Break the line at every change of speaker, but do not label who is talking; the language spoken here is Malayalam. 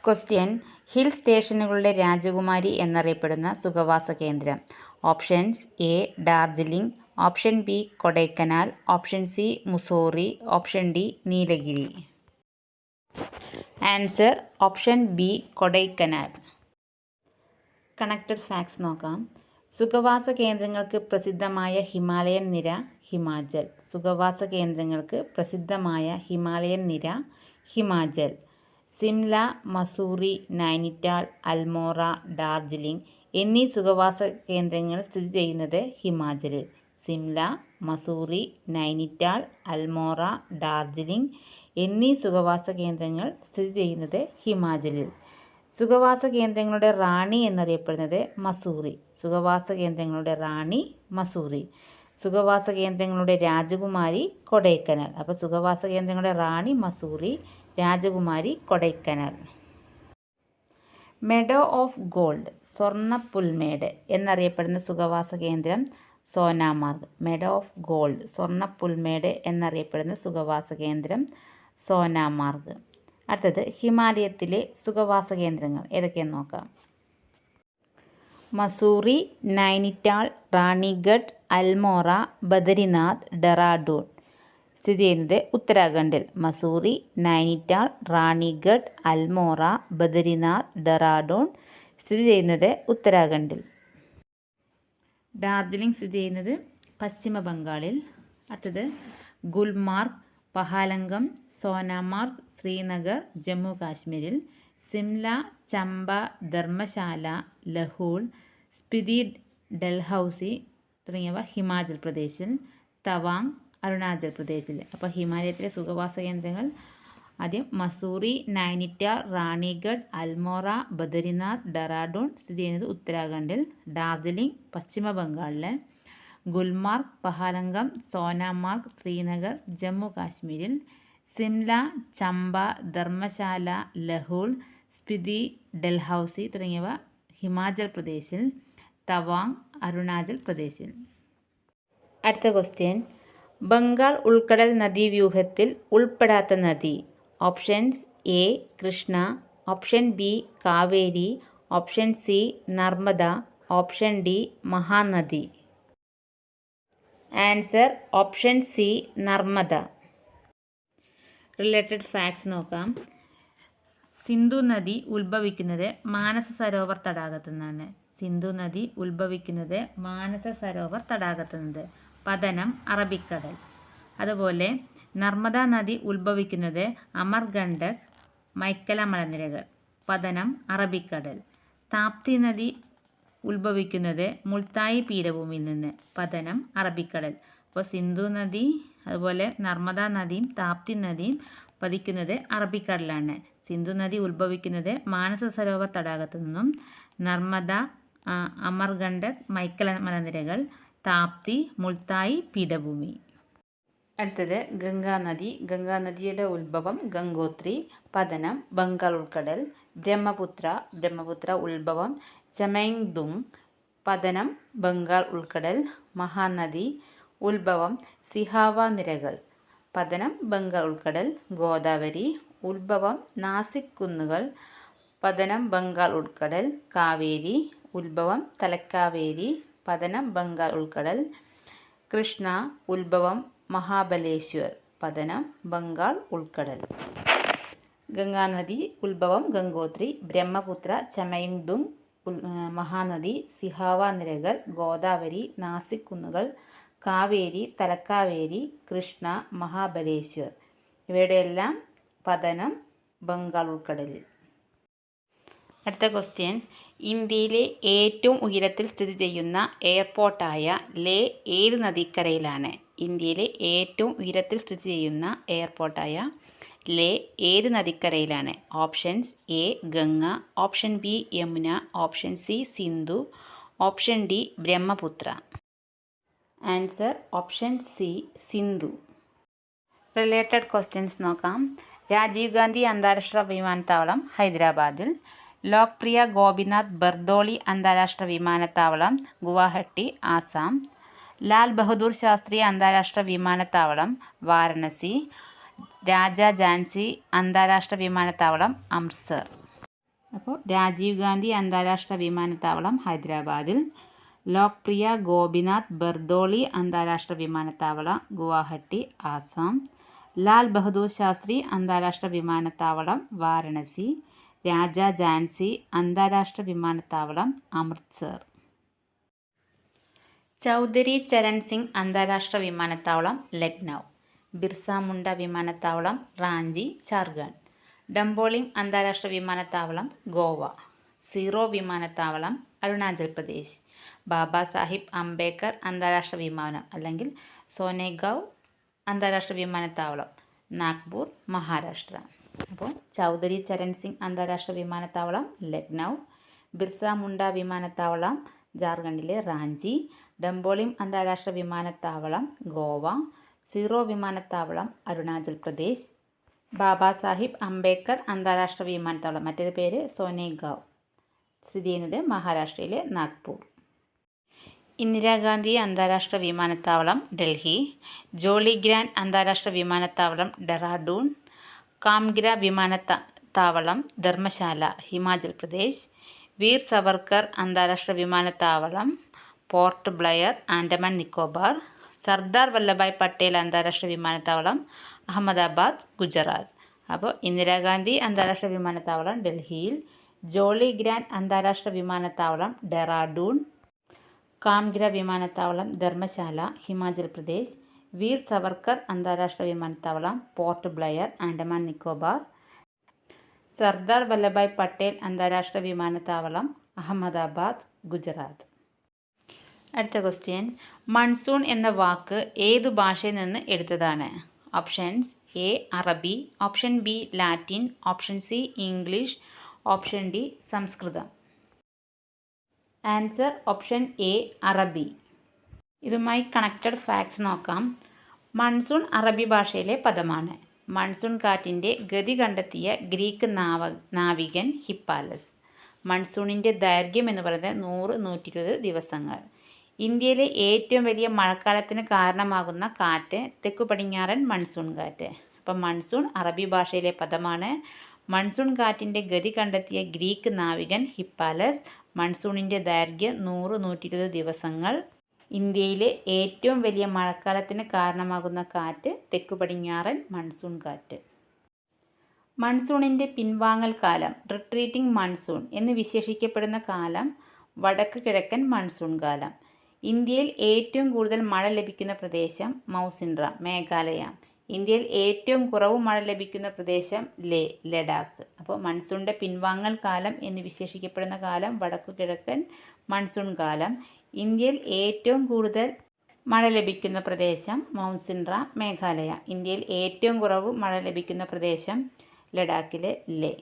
ക്വസ്റ്റ്യൻ: ഹിൽ സ്റ്റേഷനുകളുടെ രാജകുമാരി എന്നറിയപ്പെടുന്ന സുഖവാസ കേന്ദ്രം. Options: A Darjeeling, option B Kodaikanal, option C Mussoorie, option D Nilgiri. Answer option B Kodaikanal. Connected facts നോക്കാം. സുഖവാസ കേന്ദ്രങ്ങൾക്ക് പ്രസിദ്ധമായ ഹിമാലയൻ നിര ഹിമാചൽ. സുഖവാസ കേന്ദ്രങ്ങൾക്ക് പ്രസിദ്ധമായ ഹിമാലയൻ നിര ഹിമാചൽ. സിംല, മസൂറി, നൈനിറ്റാൾ, അൽമോറ, ഡാർജിലിംഗ് എന്നീ സുഖവാസ കേന്ദ്രങ്ങൾ സ്ഥിതി ചെയ്യുന്നത് ഹിമാചലിൽ. സിംല, മസൂറി, നൈനിറ്റാൾ, അൽമോറ, ഡാർജിലിംഗ് എന്നീ സുഖവാസ കേന്ദ്രങ്ങൾ സ്ഥിതി ചെയ്യുന്നത് ഹിമാചലിൽ. സുഖവാസ കേന്ദ്രങ്ങളുടെ റാണി എന്നറിയപ്പെടുന്നത് മസൂറി. സുഖവാസ കേന്ദ്രങ്ങളുടെ റാണി മസൂറി. സുഖവാസ കേന്ദ്രങ്ങളുടെ രാജകുമാരി കൊടൈക്കനാൽ. അപ്പോൾ സുഖവാസ കേന്ദ്രങ്ങളുടെ റാണി മസൂറി, രാജകുമാരി കൊടൈക്കനാൽ. മെഡോ ഓഫ് ഗോൾഡ്, സ്വർണ്ണ പുൽമേട് എന്നറിയപ്പെടുന്ന സുഖവാസ കേന്ദ്രം സോനാമാർഗ്. മെഡോ ഓഫ് ഗോൾഡ്, സ്വർണ്ണ പുൽമേട് എന്നറിയപ്പെടുന്ന സുഖവാസ കേന്ദ്രം സോനാമാർഗ്. അടുത്തത് ഹിമാലയത്തിലെ സുഖവാസ കേന്ദ്രങ്ങൾ ഏതൊക്കെയെന്ന് നോക്കാം. മസൂറി, നൈനിറ്റാൾ, റാണിഗഡ്, അൽമോറ, ബദരിനാഥ്, ഡെറാഡൂൺ സ്ഥിതി ചെയ്യുന്നത് ഉത്തരാഖണ്ഡിൽ. മസൂറി, നൈനിറ്റാൾ, റാണിഗഡ്, അൽമോറ, ബദരിനാഥ്, ഡെറാഡൂൺ സ്ഥിതി ചെയ്യുന്നത് ഉത്തരാഖണ്ഡിൽ. ഡാർജിലിംഗ് സ്ഥിതി ചെയ്യുന്നത് പശ്ചിമ ബംഗാളിൽ. അടുത്തത് ഗുൽമാർഗ്, പഹാലംഗം, സോനാമാർഗ്, ശ്രീനഗർ, ജമ്മു കാശ്മീരിൽ. സിംല, ചമ്പ, ധർമ്മശാല, ലഹൂൾ, സ്പിതി, ഡൽഹൌസി തുടങ്ങിയവ ഹിമാചൽ പ്രദേശിൽ. തവാങ് അരുണാചൽ പ്രദേശിൽ. അപ്പോൾ ഹിമാലയത്തിലെ സുഖവാസ കേന്ദ്രങ്ങൾ ആദ്യം മസൂറി, നൈനിറ്റാൾ, റാണിഗഡ്, അൽമോറ, ബദരിനാഥ്, ഡെറാഡൂൺ സ്ഥിതി ചെയ്യുന്നത് ഉത്തരാഖണ്ഡിൽ. ഡാർജിലിംഗ് പശ്ചിമ ബംഗാളിൽ. ഗുൽമാർഗ്, പഹാലംഗം, സോനാമാർഗ്, ശ്രീനഗർ, ജമ്മു കാശ്മീരിൽ. സിംല, ചമ്പ, ധർമ്മശാല, ലഹൂൾ, സ്പിതി, ഡൽഹൌസി തുടങ്ങിയവ ഹിമാചൽ പ്രദേശിൽ. തവാങ് അരുണാചൽ പ്രദേശിൽ. അടുത്ത ക്വസ്റ്റ്യൻ: ബംഗാൾ ഉൾക്കടൽ നദീവ്യൂഹത്തിൽ ഉൾപ്പെടാത്ത നദി. Options: A Krishna, option B Kaveri, option C Narmada, option D Mahanadi. Answer option C Narmada. Related facts നോക്കാം. സിന്ധു നദി ഉത്ഭവിക്കുന്നത് മാനസ സരോവർ തടാകത്തു നിന്നാണ്. സിന്ധു നദി ഉത്ഭവിക്കുന്നത് മാനസ സരോവർ തടാകത്തു നിന്ന്. പതനം അറബിക്കടൽ. അതുപോലെ നർമ്മദ നദി ഉത്ഭവിക്കുന്നത് അമർകണ്ടക്, മൈക്കല മലനിരകൾ. പതനം അറബിക്കടൽ. താപ്തി നദി ഉത്ഭവിക്കുന്നത് മുൾത്തായി പീഠഭൂമിയിൽ നിന്ന്. പതനം അറബിക്കടൽ. അപ്പോൾ സിന്ധു നദി അതുപോലെ നർമ്മദ നദിയും താപ്തി നദിയും പതിക്കുന്നത് അറബിക്കടലാണ്. സിന്ധു നദി ഉത്ഭവിക്കുന്നത് മാനസ സരോവർ തടാകത്തു നിന്നും. നർമ്മദ, അമർകണ്ടക്, മൈക്കല മലനിരകൾ. താപ്തി മുൾത്തായി പീഠഭൂമി. അടുത്തത് ഗംഗാനദി. ഗംഗാനദിയുടെ ഉത്ഭവം ഗംഗോത്രി. പതനം ബംഗാൾ ഉൾക്കടൽ. ബ്രഹ്മപുത്ര ഉത്ഭവം ചമൈങ്ദുങ്. പതനം ബംഗാൾ ഉൾക്കടൽ. മഹാനദി ഉത്ഭവം സിഹാവ നിരകൾ. പതനം ബംഗാൾ ഉൾക്കടൽ. ഗോദാവരി ഉത്ഭവം നാസിക് കുന്നുകൾ. പതനം ബംഗാൾ ഉൾക്കടൽ. കാവേരി ഉത്ഭവം തലക്കാവേരി. പതനം ബംഗാൾ ഉൾക്കടൽ. കൃഷ്ണ ഉത്ഭവം മഹാബലേശ്വർ. പതനം ബംഗാൾ ഉൾക്കടൽ. ഗംഗാനദി ഉത്ഭവം ഗംഗോത്രി. ബ്രഹ്മപുത്ര ചമൈങ്ദുങ്. മഹാനദി സിഹാവ നിരകൾ. ഗോദാവരി നാസിക് കുന്നുകൾ. കാവേരി തലക്കാവേരി. കൃഷ്ണ മഹാബലേശ്വർ. ഇവയുടെ എല്ലാം പതനം ബംഗാൾ ഉൾക്കടലിൽ. അടുത്ത ക്വസ്റ്റ്യൻ: ഇന്ത്യയിലെ ഏറ്റവും ഉയരത്തിൽ സ്ഥിതി ചെയ്യുന്ന എയർപോർട്ടായ ലേ ഏത് നദിക്കരയിലാണ്? ഇന്ത്യയിലെ ഏറ്റവും ഉയരത്തിൽ സ്ഥിതി ചെയ്യുന്ന എയർപോർട്ടായ ലേ ഏത് നദിക്കരയിലാണ്? Options: A Ganga, option B Yamuna, option C Sindhu, option D Brahmaputra. Answer option C Sindhu. Related questions നോക്കാം. രാജീവ് ഗാന്ധി അന്താരാഷ്ട്ര വിമാനത്താവളം ഹൈദരാബാദിൽ. ലോക്പ്രിയ ഗോപിനാഥ് ബർദോളി അന്താരാഷ്ട്ര വിമാനത്താവളം ഗുവാഹട്ടി, ആസാം. ലാൽ ബഹദൂർ ശാസ്ത്രി അന്താരാഷ്ട്ര വിമാനത്താവളം വാരണസി. രാജ ഝാൻസി അന്താരാഷ്ട്ര വിമാനത്താവളം അമൃത്സർ. അപ്പോൾ രാജീവ് ഗാന്ധി അന്താരാഷ്ട്ര വിമാനത്താവളം ഹൈദരാബാദിൽ. ലോക്പ്രിയ ഗോപിനാഥ് ബർദോളി അന്താരാഷ്ട്ര വിമാനത്താവളം ഗുവാഹട്ടി, ആസാം. ലാൽ ബഹദൂർ ശാസ്ത്രി അന്താരാഷ്ട്ര വിമാനത്താവളം വാരണസി. രാജ ഝാൻസി അന്താരാഷ്ട്ര വിമാനത്താവളം അമൃത്സർ. ചൗധരി ചരൺ സിംഗ് അന്താരാഷ്ട്ര വിമാനത്താവളം ലക്നൗ. ബിർസ മുണ്ട വിമാനത്താവളം റാഞ്ചി, ജാർഖണ്ഡ്. ഡംബോളിം അന്താരാഷ്ട്ര വിമാനത്താവളം ഗോവ. സീറോ വിമാനത്താവളം അരുണാചൽ പ്രദേശ്. ബാബാ സാഹിബ് അംബേദ്കർ അന്താരാഷ്ട്ര വിമാനം അല്ലെങ്കിൽ സോനെഗാവ് അന്താരാഷ്ട്ര വിമാനത്താവളം നാഗ്പൂർ, മഹാരാഷ്ട്ര. അപ്പോൾ ചൗധരി ചരൺ സിംഗ് അന്താരാഷ്ട്ര വിമാനത്താവളം ലക്നൗ. ബിർസ മുണ്ട വിമാനത്താവളം ജാർഖണ്ഡിലെ റാഞ്ചി. ഡംബോളിം അന്താരാഷ്ട്ര വിമാനത്താവളം ഗോവ. സീറോ വിമാനത്താവളം അരുണാചൽ പ്രദേശ്. ബാബാ സാഹിബ് അംബേദ്കർ അന്താരാഷ്ട്ര വിമാനത്താവളം, മറ്റൊരു പേര് സോനെഗാവ്, സ്ഥിതി ചെയ്യുന്നത് മഹാരാഷ്ട്രയിലെ നാഗ്പൂർ. ഇന്ദിരാഗാന്ധി അന്താരാഷ്ട്ര വിമാനത്താവളം ഡൽഹി. ജോളി ഗ്രാൻഡ് അന്താരാഷ്ട്ര വിമാനത്താവളം ഡെറാഡൂൺ. കാംഗ്ര വിമാനത്താവളം ധർമ്മശാല, ഹിമാചൽ പ്രദേശ്. വീർ സവർക്കർ അന്താരാഷ്ട്ര വിമാനത്താവളം പോർട്ട് ബ്ലെയർ, ആൻഡമാൻ നിക്കോബാർ. സർദാർ വല്ലഭായ് പട്ടേൽ അന്താരാഷ്ട്ര വിമാനത്താവളം അഹമ്മദാബാദ്, ഗുജറാത്ത്. അപ്പോൾ ഇന്ദിരാഗാന്ധി അന്താരാഷ്ട്ര വിമാനത്താവളം ഡൽഹിയിൽ. ജോളി ഗ്രാൻഡ് അന്താരാഷ്ട്ര വിമാനത്താവളം ഡെറാഡൂൺ. കാംഗ്ര വിമാനത്താവളം ധർമ്മശാല, ഹിമാചൽ പ്രദേശ്. വീർ സവർക്കർ അന്താരാഷ്ട്ര വിമാനത്താവളം പോർട്ട് ബ്ലെയർ, ആൻഡമാൻ നിക്കോബാർ. സർദാർ വല്ലഭായ് പട്ടേൽ അന്താരാഷ്ട്ര വിമാനത്താവളം അഹമ്മദാബാദ്, ഗുജറാത്ത്. അടുത്ത ക്വസ്റ്റ്യൻ, മൺസൂൺ എന്ന വാക്ക് ഏതു ഭാഷയിൽ നിന്ന് എടുത്തതാണ്? ഓപ്ഷൻസ്: എ അറബി, option B Latin, option C English, option D സംസ്കൃതം. ആൻസർ ഓപ്ഷൻ എ അറബി. ഇതുമായി കണക്റ്റഡ് ഫാക്ട്സ് നോക്കാം. മൺസൂൺ അറബി ഭാഷയിലെ പദമാണ്. മൺസൂൺ കാറ്റിൻ്റെ ഗതി കണ്ടെത്തിയ ഗ്രീക്ക് നാവികൻ ഹിപ്പാലസ്. മൺസൂണിൻ്റെ ദൈർഘ്യം എന്ന് പറയുന്നത് 100-120 ദിവസങ്ങൾ. ഇന്ത്യയിലെ ഏറ്റവും വലിയ മഴക്കാലത്തിന് കാരണമാകുന്ന കാറ്റ് തെക്കു പടിഞ്ഞാറൻ മൺസൂൺ കാറ്റ്. അപ്പം മൺസൂൺ അറബി ഭാഷയിലെ പദമാണ്. മൺസൂൺ കാറ്റിൻ്റെ ഗതി കണ്ടെത്തിയ ഗ്രീക്ക് നാവികൻ ഹിപ്പാലസ്. മൺസൂണിൻ്റെ ദൈർഘ്യം 100-120 ദിവസങ്ങൾ. ഇന്ത്യയിലെ ഏറ്റവും വലിയ മഴക്കാലത്തിന് കാരണമാകുന്ന കാറ്റ് തെക്കു പടിഞ്ഞാറൻ മൺസൂൺ കാറ്റ്. മൺസൂണിൻ്റെ പിൻവാങ്ങൽ കാലം, റിട്രീറ്റിംഗ് മൺസൂൺ എന്ന് വിശേഷിക്കപ്പെടുന്ന കാലം വടക്ക് കിഴക്കൻ മൺസൂൺ കാലം. ഇന്ത്യയിൽ ഏറ്റവും കൂടുതൽ മഴ ലഭിക്കുന്ന പ്രദേശം മൗസിൻഡ്ര, മേഘാലയ. ഇന്ത്യയിൽ ഏറ്റവും കുറവ് മഴ ലഭിക്കുന്ന പ്രദേശം ലഡാക്ക്. അപ്പോൾ മൺസൂണിൻ്റെ പിൻവാങ്ങൽ കാലം എന്ന് വിശേഷിക്കപ്പെടുന്ന കാലം വടക്കു കിഴക്കൻ മൺസൂൺ കാലം. ഇന്ത്യയിൽ ഏറ്റവും കൂടുതൽ മഴ ലഭിക്കുന്ന പ്രദേശം മൗസിൻഡ്ര, മേഘാലയ. ഇന്ത്യയിൽ ഏറ്റവും കുറവ് മഴ ലഭിക്കുന്ന പ്രദേശം ലഡാക്കിലെ ലേ.